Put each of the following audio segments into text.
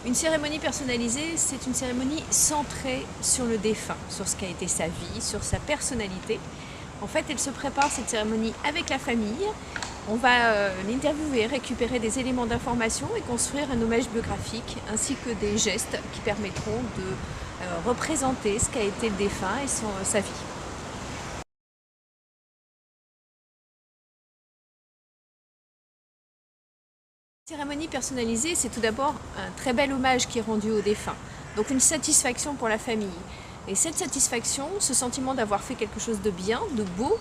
Une cérémonie personnalisée, c'est une cérémonie centrée sur le défunt, sur ce qu'a été sa vie, sur sa personnalité. En fait, elle se prépare cette cérémonie avec la famille. On va l'interviewer, récupérer des éléments d'information et construire un hommage biographique ainsi que des gestes qui permettront de représenter ce qu'a été le défunt et sa vie. Une cérémonie personnalisée, c'est tout d'abord un très bel hommage qui est rendu au défunt, donc une satisfaction pour la famille. Et cette satisfaction, ce sentiment d'avoir fait quelque chose de bien, de beau,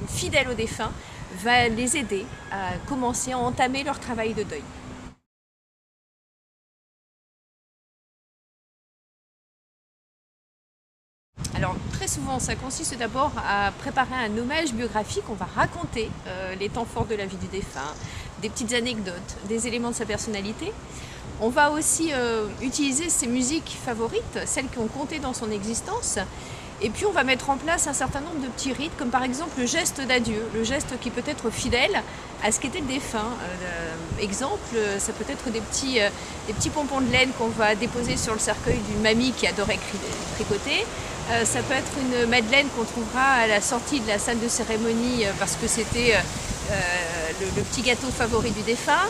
fidèle au défunt, va les aider à commencer à entamer leur travail de deuil. Alors très souvent, ça consiste d'abord à préparer un hommage biographique. On va raconter les temps forts de la vie du défunt, des petites anecdotes, des éléments de sa personnalité. On va aussi utiliser ses musiques favorites, celles qui ont compté dans son existence. Et puis on va mettre en place un certain nombre de petits rites, comme par exemple le geste d'adieu, le geste qui peut être fidèle à ce qu'était le défunt. Exemple, ça peut être des petits pompons de laine qu'on va déposer sur le cercueil d'une mamie qui adorait tricoter. Ça peut être une madeleine qu'on trouvera à la sortie de la salle de cérémonie parce que c'était le petit gâteau favori du défunt.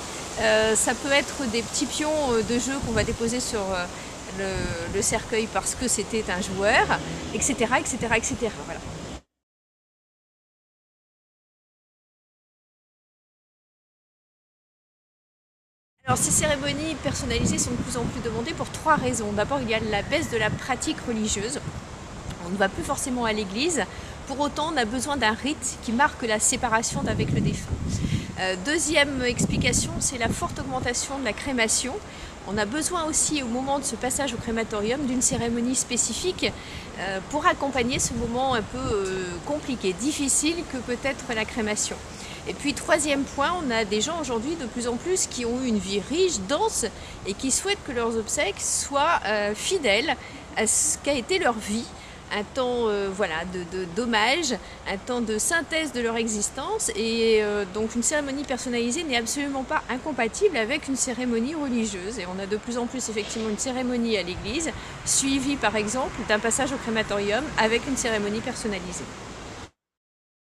Ça peut être des petits pions de jeu qu'on va déposer sur le cercueil parce que c'était un joueur, etc. etc., etc. Voilà. Alors ces cérémonies personnalisées sont de plus en plus demandées pour trois raisons. D'abord, il y a la baisse de la pratique religieuse. On ne va plus forcément à l'église. Pour autant, on a besoin d'un rite qui marque la séparation d'avec le défunt. Deuxième explication, c'est la forte augmentation de la crémation. On a besoin aussi, au moment de ce passage au crématorium, d'une cérémonie spécifique pour accompagner ce moment un peu compliqué, difficile que peut être la crémation. Et puis troisième point, on a des gens aujourd'hui de plus en plus qui ont eu une vie riche, dense et qui souhaitent que leurs obsèques soient fidèles à ce qu'a été leur vie. Un temps voilà, d'hommage, un temps de synthèse de leur existence et donc une cérémonie personnalisée n'est absolument pas incompatible avec une cérémonie religieuse et on a de plus en plus effectivement une cérémonie à l'église suivie par exemple d'un passage au crématorium avec une cérémonie personnalisée.